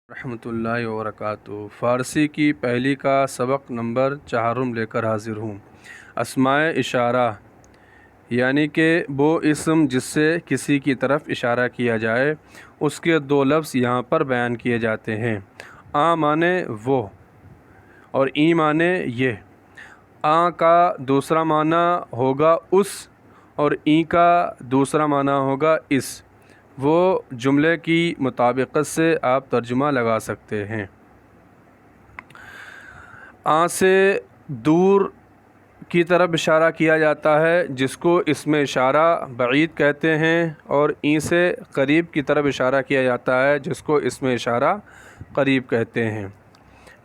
रहमत अल्लाह वबरकातुहू। फ़ारसी की पहली का सबक नंबर 4 लेकर हाज़िर हूँ। अस्माए इशारा यानी कि वो इसम जिससे किसी की तरफ इशारा किया जाए, उसके दो लफ्ज़ यहाँ पर बयान किए जाते हैं। आ माने वो और ई माने ये। आ का दूसरा माना होगा उस और ई का दूसरा माना होगा इस। वो जुमले की मुताबिकत से आप तर्जुमा लगा सकते हैं। आ से दूर की तरफ इशारा किया जाता है जिसको इसमें इशारा बईद कहते हैं, और ई से करीब की तरफ इशारा किया जाता है जिसको इसमें इशारा करीब कहते हैं।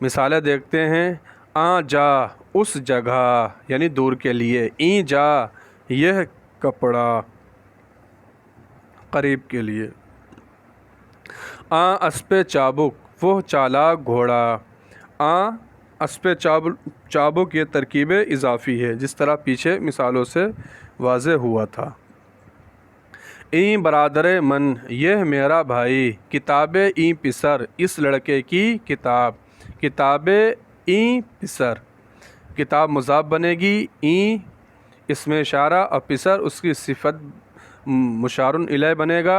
मिसालें देखते हैं। आ जा उस जगह यानी दूर के लिए, ई जा यह कपड़ा करीब के लिए। आ अस्पे चाबुक वो चालाक घोड़ा। आ अस्पे चाबुक ये तरकीब इजाफ़ी है जिस तरह पीछे मिसालों से वाज़े हुआ था। ई बरादर मन यह मेरा भाई। किताबे ई पिसर इस लड़के की किताब। किताबे ई पिसर किताब मुज़ाफ बनेगी, ई इसमें इशारा और पिसर उसकी सिफत मुशारुन इलैह बनेगा,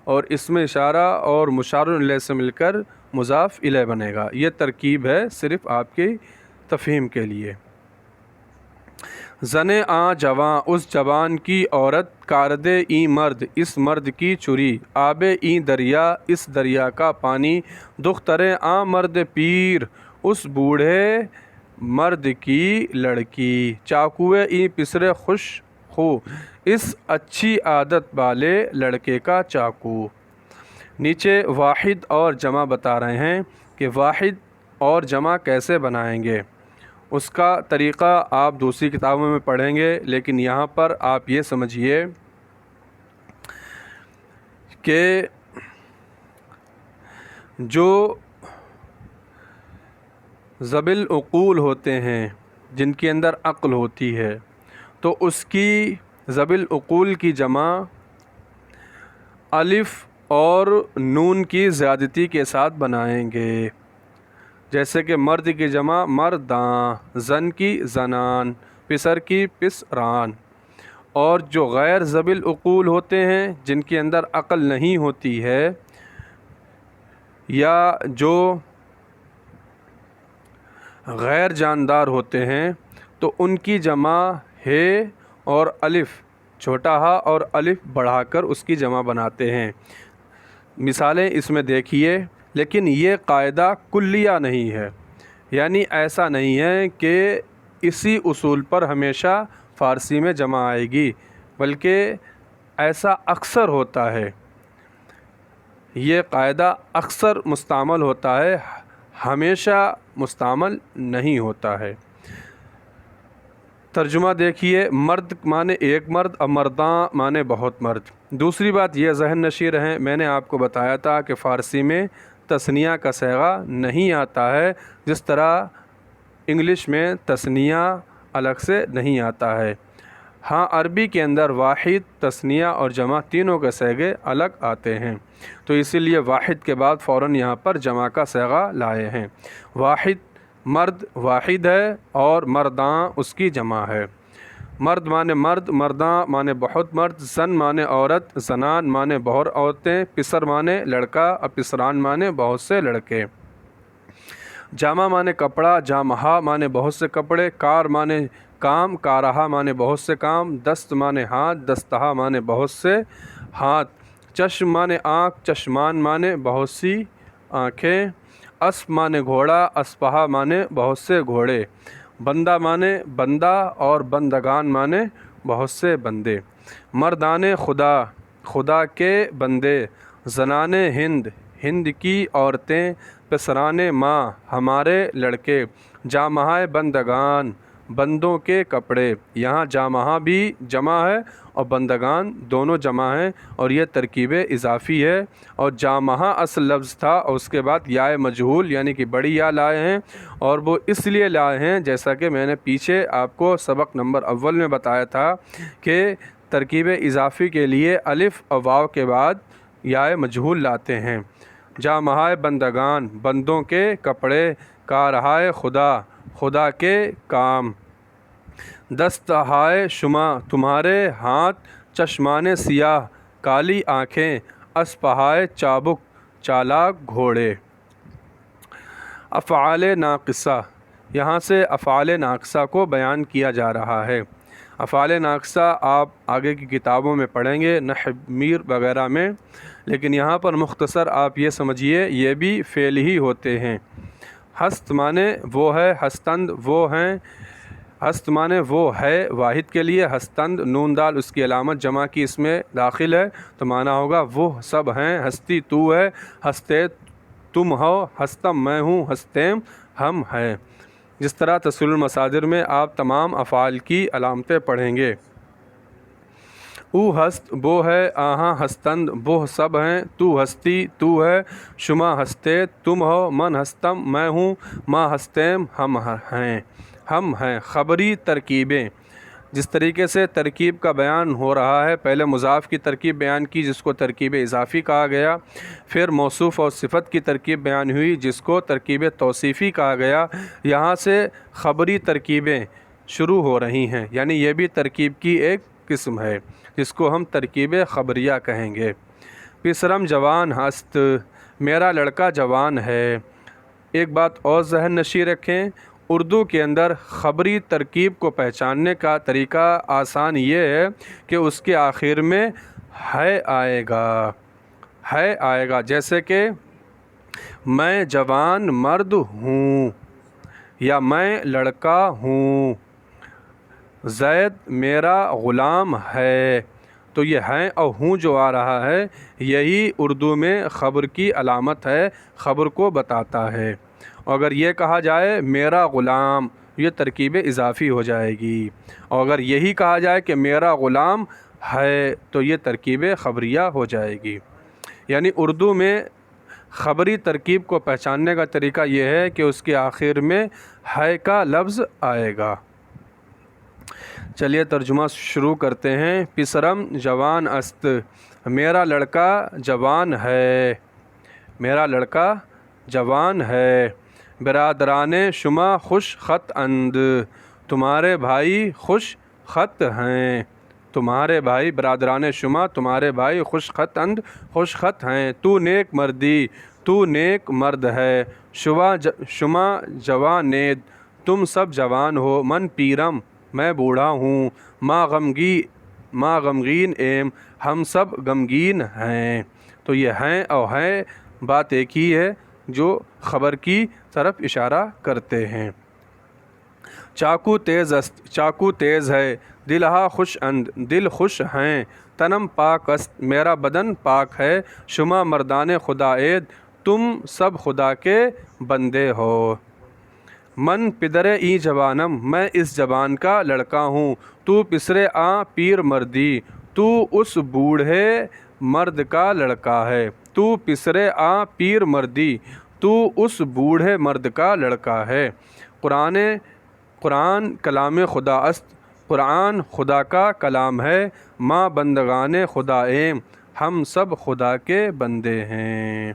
और इसमें इशारा और मुशारुन इलैह से मिलकर मुज़ाफ इलैह बनेगा। ये तरकीब है सिर्फ़ आपकी तफ़हीम के लिए। ज़ने आ जवां उस जवान की औरत। कारदे ई मर्द इस मर्द की चुरी। आबे ई दरिया इस दरिया का पानी। दुख्तरे आ मर्द पीर उस बूढ़े मर्द की लड़की। चाकुए ई पिसरे खुश हो इस अच्छी आदत वाले लड़के का चाकू। नीचे वाहिद और जमा बता रहे हैं कि वाहिद और जमा कैसे बनाएंगे। उसका तरीक़ा आप दूसरी किताबों में पढ़ेंगे, लेकिन यहाँ पर आप ये समझिए कि जो ज़बिल उक़ूल होते हैं जिनके अंदर अक्ल होती है, तो उसकी ज़बिल उक़ूल की जमा अलिफ़ और नून की ज़्यादती के साथ बनाएंगे। जैसे कि मर्द की जमा मर्दां, ज़न की ज़नान, पिसर की पिसरान। और जो गैर ज़बिल उक़ूल होते हैं जिनके अंदर अक्ल नहीं होती है, या जो गैर जानदार होते हैं, तो उनकी जमा है और अलिफ़ छोटा हा और अलिफ़ बढ़ाकर उसकी जमा बनाते हैं। मिसालें इसमें देखिए, लेकिन ये कायदा कुल्लिया नहीं है, यानी ऐसा नहीं है कि इसी उसूल पर हमेशा फ़ारसी में जमा आएगी, बल्कि ऐसा अक्सर होता है। ये कायदा अक्सर मुस्तामल होता है, हमेशा मुस्तामल नहीं होता है। तर्जुमा देखिए। मर्द माने एक मर्द और मर्दां माने बहुत मर्द। दूसरी बात यह ज़हन नशीं रहे, मैंने आपको बताया था कि फ़ारसी में तस्निया का सेगा नहीं आता है, जिस तरह इंग्लिश में तस्निया अलग से नहीं आता है। हाँ, अरबी के अंदर वाहिद, तस्निया और जमा तीनों के सेगे अलग आते हैं, तो इसीलिए वाहिद के बाद फ़ौरन यहाँ पर जमा का सेगा लाए हैं। वाहिद मर्द वाहिद है और मर्दां उसकी जमा है। मर्द माने मर्द, मर्दां माने बहुत मर्द, ज़न माने औरत, ज़नान माने बहुत औरतें, पिसर माने लड़का और पिसरान माने बहुत से लड़के। जामा माने कपड़ा, जामहा माने बहुत से कपड़े, कार माने काम, कारहा माने बहुत से काम, दस्त माने हाथ, दस्तहा माने बहुत से हाथ, चश्म माने आँख, चश्मान माने बहुत सी आँखें, अस्प माने घोड़ा, अस्पहा माने बहुत से घोड़े, बंदा माने बंदा और बंदगान माने बहुत से बंदे। मर्दाने खुदा खुदा के बंदे, ज़नाने हिंद हिंद की औरतें, पिसराने माँ हमारे लड़के, जामहाए बंदगान बंदों के कपड़े। यहाँ जामहा भी जमा है और बंदगान दोनों जमा हैं, और यह तरकीब इजाफ़ी है। और जामहा असल लफ्ज़ था और उसके बाद याए मजहूल यानी कि बड़ी या लाए हैं, और वो इसलिए लाए हैं जैसा कि मैंने पीछे आपको सबक नंबर अव्वल में बताया था कि तरकीब इजाफ़ी के लिए अलिफ़ और वाव के बाद याए मजहूल लाते हैं। جامہائے بندگان بندوں کے کپڑے، کارہائے خدا خدا کے کام، دستہائے شما تمہارے ہاتھ، چشمان سیاہ کالی آنکھیں، اسپہائے چابک چالاک گھوڑے۔ افعال ناقصہ، یہاں سے افعال ناقصہ کو بیان کیا جا رہا ہے۔ افعال ناقصہ آپ آگے کی کتابوں میں پڑھیں گے، نحو میر وغیرہ میں، لیکن یہاں پر مختصر آپ یہ سمجھیے یہ بھی فعل ہی ہوتے ہیں۔ ہست مانے وہ ہے، ہستند وہ ہیں، ہست مانے وہ ہے واحد کے لیے، ہستند نون دال اس کی علامت جمع کی اس میں داخل ہے تو معنی ہوگا وہ سب ہیں، ہستی تو ہے، ہستے تم ہو، ہستم میں ہوں، ہستیم ہم ہیں۔ جس طرح تسہیل المصادر میں آپ تمام افعال کی علامتیں پڑھیں گے۔ او ہست وہ ہے، آہاں ہستند وہ سب ہیں، تو ہستی تو ہے، شما ہستے تم ہو، من ہستم میں ہوں، ما ہستیم ہم ہیں۔ خبری ترکیبیں، جس طریقے سے ترکیب کا بیان ہو رہا ہے، پہلے مضاف کی ترکیب بیان کی جس کو ترکیب اضافی کہا گیا، پھر موصوف اور صفت کی ترکیب بیان ہوئی جس کو ترکیب توصیفی کہا گیا، یہاں سے خبری ترکیبیں شروع ہو رہی ہیں، یعنی یہ بھی ترکیب کی ایک قسم ہے جس کو ہم ترکیب خبریہ کہیں گے۔ پسرم جوان ہست، میرا لڑکا جوان ہے۔ ایک بات اور ذہن نشیں رکھیں، اردو کے اندر خبری ترکیب کو پہچاننے کا طریقہ آسان یہ ہے کہ اس کے آخر میں ہے آئے گا، جیسے کہ میں جوان مرد ہوں یا میں لڑکا ہوں، زید میرا غلام ہے، تو یہ ہیں اور ہوں جو آ رہا ہے یہی اردو میں خبر کی علامت ہے، خبر کو بتاتا ہے۔ اگر یہ کہا جائے میرا غلام، یہ ترکیب اضافی ہو جائے گی، اور اگر یہی کہا جائے کہ میرا غلام ہے تو یہ ترکیب خبریہ ہو جائے گی۔ یعنی اردو میں خبری ترکیب کو پہچاننے کا طریقہ یہ ہے کہ اس کے آخر میں ہے کا لفظ آئے گا۔ چلیے ترجمہ شروع کرتے ہیں۔ پسرم جوان است، میرا لڑکا جوان ہے، میرا لڑکا جوان ہے۔ برادران شما خوش خط اند، تمہارے بھائی خوش خط ہیں، تمہارے بھائی برادران شما تمہارے بھائی خوش خط اند خوش خط ہیں۔ تو نیک مردی، تو نیک مرد ہے، شما جوانید تم سب جوان ہو، من پیرم میں بوڑھا ہوں، ما غمگین ایم ہم سب غمگین ہیں۔ تو یہ ہیں اور ہیں بات ایک ہی ہے جو خبر کی طرف اشارہ کرتے ہیں۔ چاقو تیز است، چاقو تیز ہے، دلہا خوش اند دل خوش ہیں، تنم پاک است میرا بدن پاک ہے، شما مردان خدا اید تم سب خدا کے بندے ہو۔ من پدرے ای جوانم میں اس جوان کا لڑکا ہوں، تو پسرے آ پیر مردی تو اس بوڑھے مرد کا لڑکا ہے، تو پسرے آ پیر مردی تو اس بوڑھے مرد کا لڑکا ہے۔ قرآن کلام خدا است، قرآن خدا کا کلام ہے، ما بندگان خدا ایم ہم سب خدا کے بندے ہیں۔